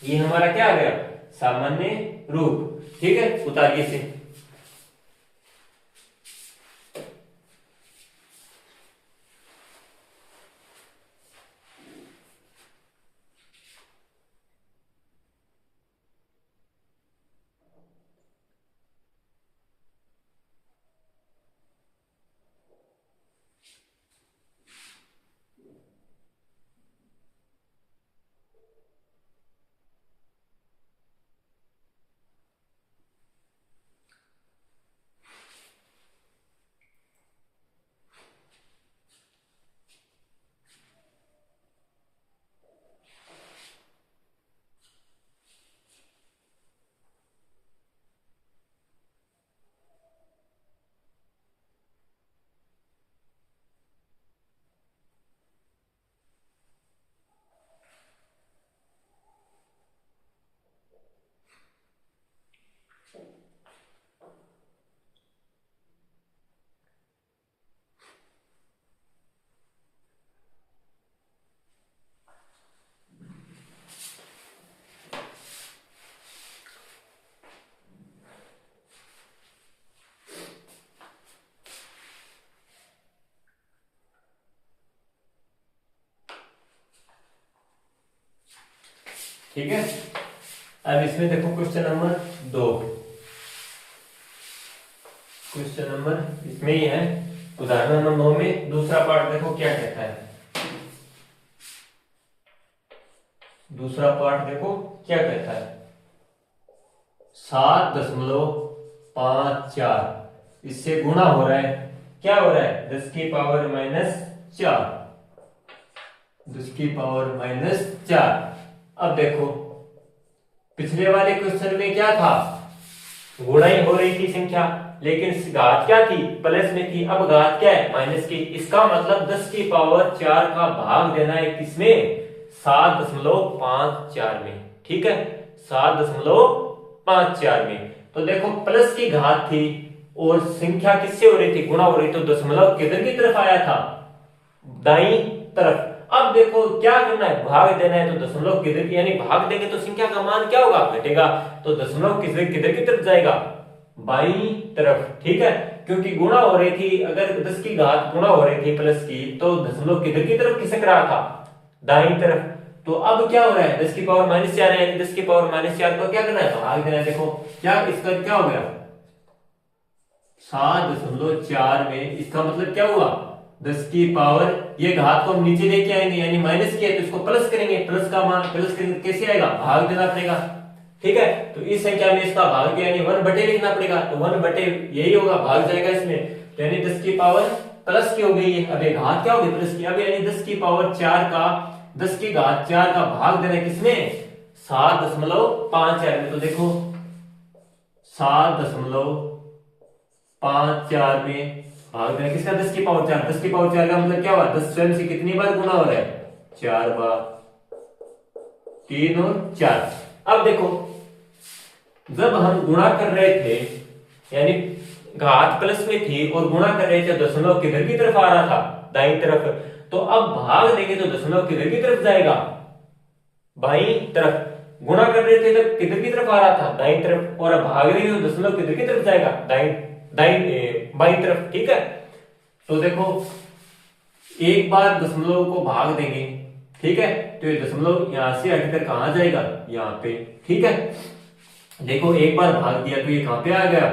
ये हमारा क्या आ गया सामान्य रूप। ठीक है, उतारिए से। ठीक है, अब इसमें देखो क्वेश्चन नंबर 2। क्वेश्चन नंबर इसमें ही है, उदाहरण नंबर 9 में दूसरा पार्ट देखो क्या कहता है। दूसरा पार्ट देखो क्या कहता है, 7.54, इससे गुणा हो रहा है, क्या हो रहा है 10 की पावर -4, 10 की पावर -4। अब देखो पिछले वाले क्वेश्चन में क्या था, गुणाई हो रही थी संख्या, लेकिन घात क्या थी, प्लस में थी, अब घात क्या है माइनस की। इसका मतलब 10 की पावर 4 का भाग देना है किसमें, 7.54 में, ठीक है 7.54 में। तो देखो प्लस की घात थी और संख्या किससे हो रही थी, गुणा हो रही, तो दशमलव किधर की तरफ आया था, दाईं तरफ। अब देखो क्या करना है, भाग देना है, तो दशमलव किधर की, यानी भाग देंगे तो संख्या का मान क्या होगा, घटेगा, तो दशमलव किधर किधर की तरफ जाएगा, बाईं तरफ, ठीक है, क्योंकि गुणा हो रही थी, अगर 10 की घात गुणा हो रही थी प्लस की, तो दशमलव किधर की तरफ खिसक रहा था, दाईं तरफ। तो अब क्या हो रहा है, 10 की पावर -4 है, 10 की पावर -4 को क्या करना है, भाग देना है। देखो क्या इसका क्या हो गया, 7.4 में, इसका मतलब क्या हुआ, 10 की पावर, ये घात को हम नीचे लेके आएंगे, यानी माइनस किया तो इसको प्लस करेंगे, प्लस का मान प्लस कैसे आएगा, भाग देना पड़ेगा, ठीक है। तो इस संख्या में इसका भाग यानी 1/, लिखना पड़ेगा, तो 1/, यही होगा, भाग जाएगा इसमें, यानी 10 की पावर प्लस की हो गई है, अब ये घात क्या होगी प्लस की, अब यानी 10 की पावर 4 का 10 की घात 4 का भाग देना किसमें, 7.54 में। तो देखो 7.54 में भाग देना किसका, 10 की पावर 4, 10 की पावर 4 का मतलब क्या हुआ, 10 स्वयं से कितनी बार गुना हो रहा है, 4 बार, 3 और 4। अब देखो जब हम गुणा कर रहे थे, यानी घात प्लस में थी और गुणा कर रहे थे, दशमलव किधर की तरफ आ रहा था, दाईं तरफ, तो अब भाग देंगे तो दशमलव किधर की तरफ जाएगा, बाईं तरफ। गुणा कर रहे थे तो किधर की तरफ आ रहा था, दाईं तरफ, और अब भाग देंगे तो दशमलव किधर की तरफ जाएगा, दाईं दाईं बाईं तरफ, ठीक है। तो देखो एक बार दशमलव को भाग देंगे, ठीक है, तो ये दशमलव यहां से हटकर कहां जाएगा, यहाँ पे, ठीक है। देखो एक बार भाग दिया तो ये कहां पे आ गया,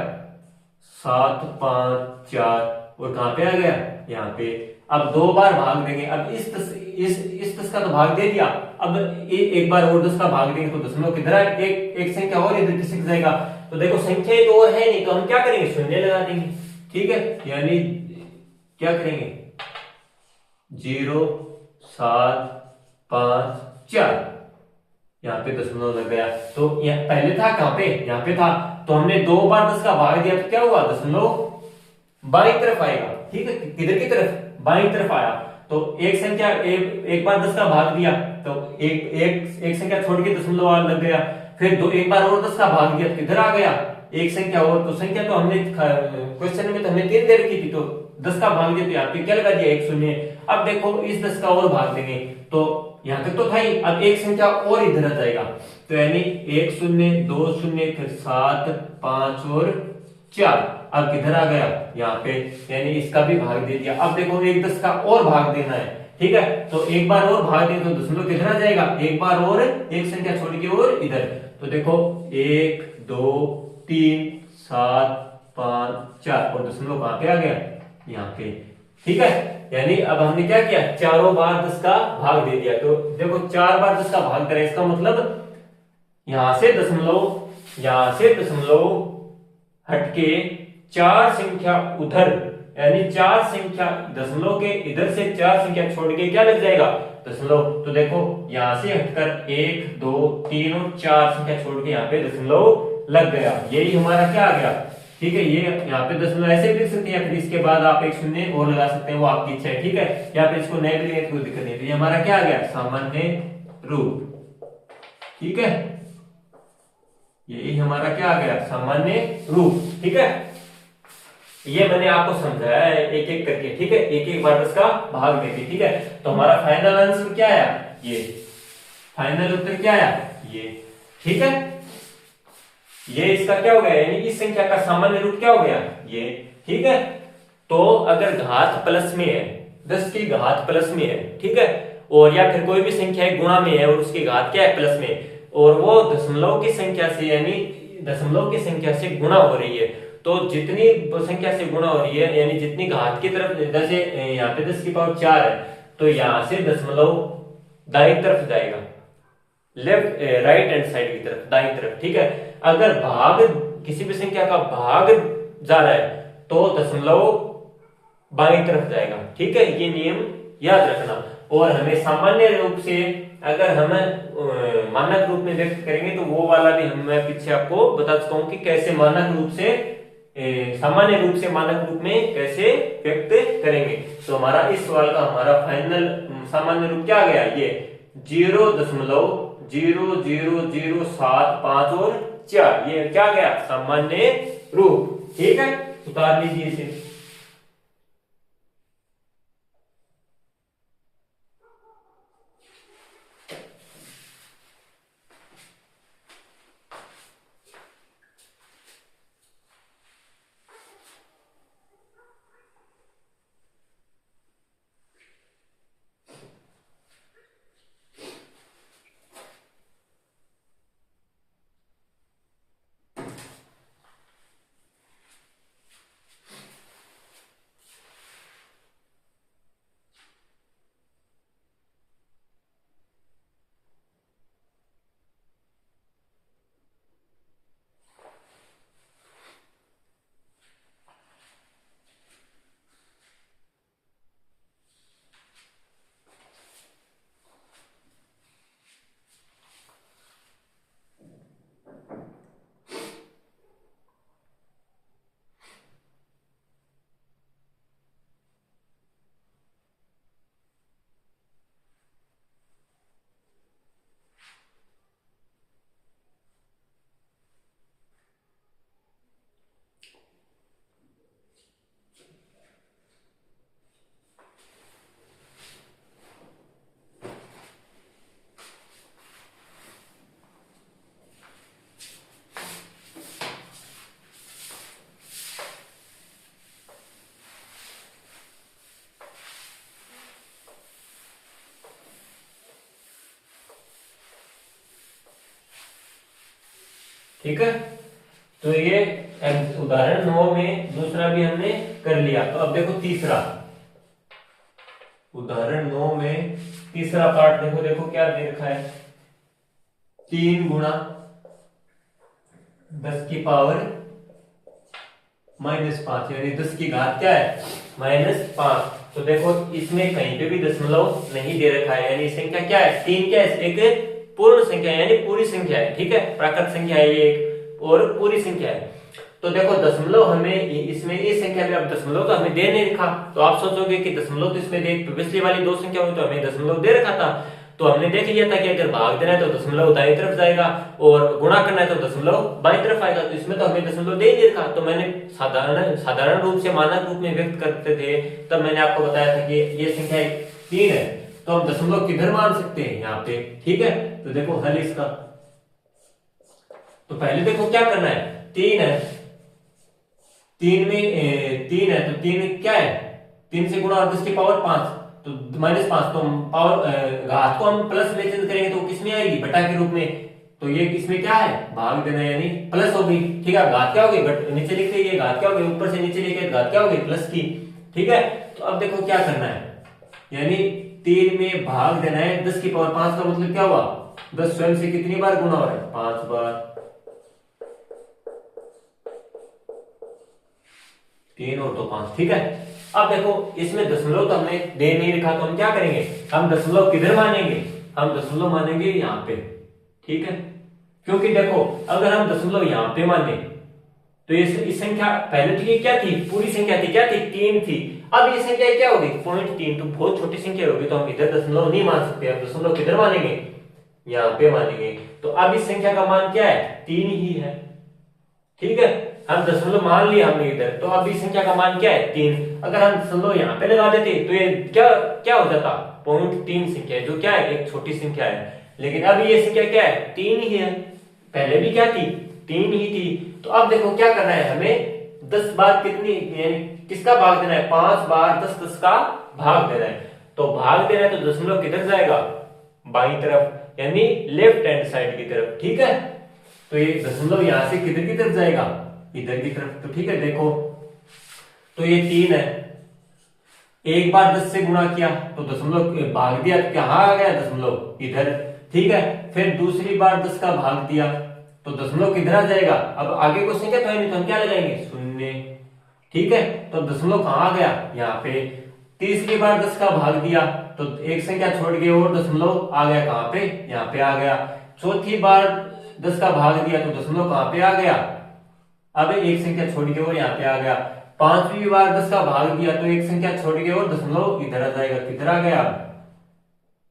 7.54, और कहां पे आ गया, यहाँ पे। अब 2 बार भाग देंगे, अब इस 10 का तो भाग दे दिया, अब एक बार और 10 का भाग देंगे तो दशमलव किधर आएगा, एक संख्या और इधर खिसक जाएगा। तो देखो संख्या तो और है नहीं, तो हम क्या करेंगे, शून्य लगा देंगे, ठीक है, यानी क्या करेंगे, 0, 7, 5, 4, यहाँ पे दशमलव लग गया। तो यह पहले था कहां पे, यहाँ पे था, तो हमने 2 बार 10 का भाग दिया तो क्या हुआ, दशमलव बाईं तरफ आएगा, ठीक है, किधर की तरफ, बाईं तरफ आया। तो एक संख्या एक बार 10 का भाग दिया तो एक संख्या छोड़ के दशमलव लग गया, फिर एक बार और 10 का भाग दिया तो किधर आ गया, एक संख्या और। तो संख्या तो हमने क्वेश्चन में तो हमने 3 दे रखी थी, तो 10 का भाग दिया तो यहाँ पे क्या लगा दिया, 1 शून्य। अब देखो इस 10 का और भाग देंगे तो यहां तक तो था ही, अब एक संख्या और इधर आ जाएगा, तो यानी 1 शून्य, 2 शून्य, फिर 7, 5 और 4, अब किधर आ गया, यहाँ पे, यानी इसका भी भाग दे दिया। अब देखो एक 10 का और भाग देना है, ठीक है, तो एक बार और भाग दें तो दशमलव किधर आ जाएगा, एक बार और एक संख्या छोड़ के और इधर। तो देखो 1, 2, 3, 7, 5, 4, और दशमलव कहां पे आ गया, यहाँ पे, ठीक है। यानी अब हमने क्या किया, चारों बार 10 का भाग दे दिया। तो देखो 4 बार 10 का भाग करें, इसका मतलब यहां से दशमलव हटके 4 संख्या उधर, यानी 4 संख्या दशमलव के इधर से 4 संख्या छोड़ के क्या लग जाएगा, दशमलव। तो देखो यहां से हटकर 1, 2, 3 और 4 संख्या छोड़ के यहाँ पे दशमलव लग गया, यही हमारा क्या आ गया, ठीक है। ये यहाँ पे दशमलव ऐसे भी लिख सकते हैं, फिर इसके बाद आप एक शून्य और लगा सकते हैं, वो आपकी इच्छा है, ठीक है, या फिर इसको नहीं भी लेंगे तो कोई दिक्कत नहीं। तो ये हमारा क्या आ गया, सामान्य रूप, ठीक है, यही हमारा क्या आ गया, सामान्य रूप, ठीक है। ये मैंने आपको समझाया है एक एक करके, ठीक है, एक एक बार इसका भाग देके, ठीक है। तो हमारा फाइनल आंसर क्या आया, ये फाइनल उत्तर क्या आया, ये, ठीक है। ये इसका क्या हो गया, यानी इस संख्या का सामान्य रूप क्या हो गया, ये, ठीक है। तो अगर घात प्लस में है, 10 की घात प्लस में है, ठीक है, और या फिर कोई भी संख्या गुणा में है और उसकी घात क्या है, प्लस में, और वो दशमलव की संख्या से, यानी दशमलव की संख्या से गुणा हो रही है, तो जितनी संख्या से गुणा हो रही है, यानी जितनी घात की तरफ, जैसे यहाँ पे 10 की पावर 4 है, तो यहां से दशमलव दाईं तरफ जाएगा, लेफ्ट राइट हैंड साइड की तरफ, दाईं तरफ, ठीक है। अगर भाग किसी भी संख्या का भाग जा रहा है तो दशमलव बाईं तरफ जाएगा, ठीक है। ये नियम याद रखना। और हमें सामान्य रूप से अगर हम मानक रूप में व्यक्त करेंगे तो वो वाला भी मैं पीछे आपको बता चुका हूं कि कैसे मानक रूप से सामान्य रूप से मानक रूप में कैसे व्यक्त करेंगे। तो हमारा इस सवाल का हमारा फाइनल सामान्य रूप क्या गया, ये 0.00075 और 4, ये क्या गया सामान्य रूप, ठीक है। उतार लीजिए इसे। ठीक है। तो ये उदाहरण 9 में दूसरा भी हमने कर लिया। तो अब देखो तीसरा उदाहरण 9 में तीसरा पार्ट देखो, देखो क्या दे रखा है, 3 गुणा 10 की पावर -5, यानी 10 की घात क्या है -5। तो देखो इसमें कहीं पे भी दशमलव नहीं दे रखा है, यानी संख्या क्या है 3, क्या है एक पूर्ण संख्या यानी पूरी संख्या है, ठीक है। प्राकृत संख्या है ये एक और पूरी संख्या है। तो देखो दशमलव हमें इसमें इस संख्या में अब दशमलव तो हमें दे नहीं रखा, तो आप सोचोगे कि दशमलव तो इसमें दे, पिछली वाली 2 संख्या में तो हमें दशमलव दे रखा था। तो हमने देख लिया था कि अगर भाग देना है तो दशमलव दाईं तरफ जाएगा और गुणा करना है तो दशमलव बाईं तरफ आएगा। तो इसमें तो हमें दशमलव दे ही नहीं रखा। तो मैंने साधारण रूप से मानक रूप में व्यक्त करते थे, तब मैंने आपको बताया था कि ये संख्या 3 है, तो हम दशमलव किधर मान सकते हैं यहाँ पे, ठीक है। तो देखो हल इसका, तो पहले देखो क्या करना है, 3 है, 3 में 3 है तो 3 क्या है 3 से गुणा और 10 की पावर 5, तो -5, तो पावर घात को हम प्लस में चेंज करेंगे तो किसमें आएगी बटा के रूप में। तो ये इसमें क्या है भाग देना यानी प्लस होगी, ठीक है। घात क्या होगी नीचे लिखते ये घात क्या होगी, ऊपर से नीचे लिखे घात क्या होगी प्लस की, ठीक है। तो अब देखो क्या करना है, यानी 3 में भाग देना है 10 की पावर 5 का मतलब क्या हुआ 10 स्वयं से कितनी बार गुणा हो रहा है 5 बार, 3 और 2 5, ठीक है। अब देखो इसमें दशमलव तो हमने दे नहीं रखा, तो हम क्या करेंगे, हम दशमलव किधर मानेंगे, हम दशमलव मानेंगे यहाँ पे, ठीक है। क्योंकि देखो अगर हम दशमलव यहाँ पे माने तो इस संख्या पहले तो ये क्या थी पूरी संख्या थी, क्या थी 3 थी। अब ये संख्या क्या होगी 0.3, तो बहुत छोटी संख्या होगी, तो हम इधर दशमलव नहीं मान सकते, हम दशमलव किधर मानेंगे यहाँ पे मानेंगे। तो अब इस संख्या का मान क्या है 3 ही है, ठीक है। हम दशमलव मान लिया हमने इधर, तो अब इस संख्या का मान क्या है 3। अगर हम दशमलव यहाँ पे लगा देते तो ये क्या क्या हो जाता 0.3 संख्या है, जो क्या है एक छोटी संख्या है। लेकिन अब ये संख्या क्या है 3 ही है, पहले भी क्या थी 3 ही थी। तो अब देखो क्या करना है हमें 10 बार कितनी किसका भाग देना है 5 बार 10 10 का भाग देना है। तो भाग देना है तो दशमलव किधर जाएगा बाईं तरफ यानी लेफ्ट हैंड साइड की तरफ, ठीक है। तो ये दशमलव यहां से किधर की तरफ जाएगा इधर की तरफ, तो ठीक है। देखो तो ये 3 है, एक बार 10 से गुणा किया तो दशमलव भाग दिया तो कहां आ गया दशमलव इधर, ठीक है। फिर दूसरी बार 10 का भाग दिया तो दशमलव किधर आ जाएगा, अब आगे को संख्या तो है नहीं तो हम क्या लगाएंगे, शून्य। ठीक है, तो दशमलव कहां आ गया, यहाँ पे। तीसरी बार 10 का भाग दिया तो एक संख्या छोड़ गई और दशमलव आ गया कहां पे, यहाँ पे आ गया। चौथी बार 10 का भाग दिया तो दशमलव कहां पे आ गया, अब एक संख्या छोड़ गई और यहाँ पे आ गया। पांचवी बार 10 का भाग दिया तो एक संख्या छोड़ गई और दशमलव इधर आ जाएगा, किधर आ गया,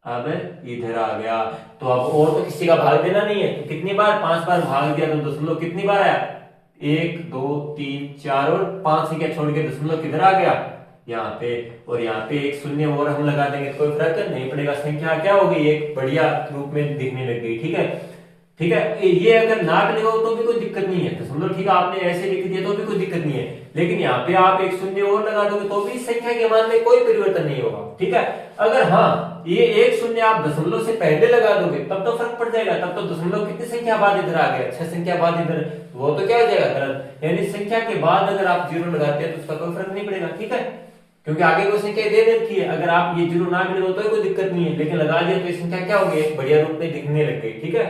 अब इधर आ गया। तो अब और तो किसी का भाग देना नहीं है, तो कितनी बार, 5 बार भाग दिया तो दशमलव कितनी बार आया, 1 2 3 4 और 5 संख्या छोड़ के दशमलव किधर आ गया, यहाँ पे। और यहाँ पे एक शून्य और हम लगा देंगे, कोई फर्क नहीं पड़ेगा, संख्या क्या हो गई, एक बढ़िया रूप में दिखने लग गई। ठीक है, ठीक है। ये अगर ना भी लगाओ तो भी कोई दिक्कत नहीं है, दशमलव ठीक है आपने ऐसे लिख दिया तो भी कोई दिक्कत नहीं है, लेकिन यहाँ पे आप एक शून्य और लगा दोगे तो भी संख्या के मान में कोई परिवर्तन नहीं होगा। ठीक है, अगर हाँ ये एक शून्य आप दशमलव से पहले लगा दोगे तब तो फर्क पड़ जाएगा, तब तो दशमलव कितनी संख्या बाद इधर आ गया, 6 संख्या बाद इधर, वो तो क्या हो जाएगा गलत, यानी संख्या के बाद अगर आप जीरो लगाते हैं तो उसका कोई फर्क नहीं पड़ेगा। ठीक है, क्योंकि आगे कोई संख्या दे रखी है, अगर आप ये जीरो ना भी लगाओ तो कोई दिक्कत नहीं है, लेकिन लगा दिया तो ये संख्या क्या हो गई, बढ़िया रूप में दिखने लग गई। ठीक है,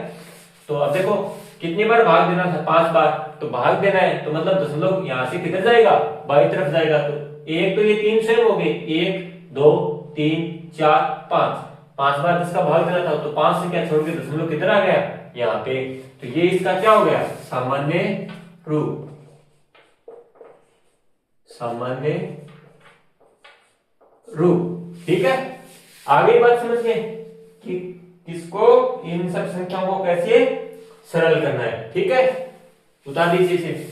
तो अब देखो कितनी बार भाग देना था, 5 बार, तो भाग देना है तो मतलब दशमलव यहां से किधर जाएगा, बाई तरफ जाएगा। तो एक तो ये 3 स्वयं हो गए, 1 2 3 4 5, 5 बार 10 का भाग देना था तो 5 संख्या छोड़ के दशमलव किधर आ गया, यहाँ पे। तो ये इसका क्या हो गया, सामान्य रूप, सामान्य रूप। ठीक है, आगे बात समझ गए कि किसको, इन सब संख्याओं को कैसे सरल करना है। ठीक है, उतार दीजिए इसे।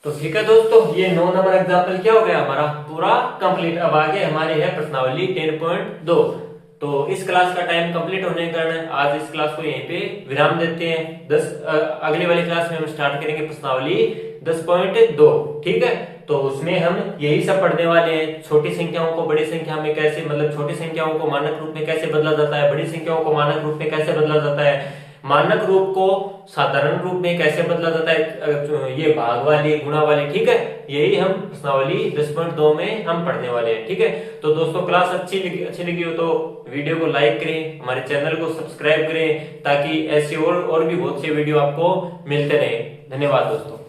तो ठीक है दोस्तों, ये 9 नंबर एग्जाम्पल क्या हो गया हमारा पूरा कंप्लीट। अब आगे हमारे है प्रश्नावली 10.2। तो इस क्लास का टाइम कंप्लीट होने के कारण आज इस क्लास को यहीं पे विराम देते हैं। अगली वाली क्लास में हम स्टार्ट करेंगे प्रश्नावली 10.2। ठीक है, तो उसमें हम यही सब पढ़ने वाले हैं, छोटी संख्याओं को बड़ी संख्या में कैसे, मतलब छोटी संख्याओं को मानक रूप में कैसे बदला जाता है, बड़ी संख्याओं को मानक रूप में कैसे बदला जाता है, मानक रूप को साधारण रूप में कैसे बदला जाता है, ये भाग वाली गुणा वाली। ठीक है, यही हम प्रश्नावली 10.2 में हम पढ़ने वाले हैं। ठीक है, तो दोस्तों क्लास अच्छी लगी हो तो वीडियो को लाइक करें, हमारे चैनल को सब्सक्राइब करें, ताकि ऐसे और भी बहुत से वीडियो आपको मिलते रहे। धन्यवाद दोस्तों।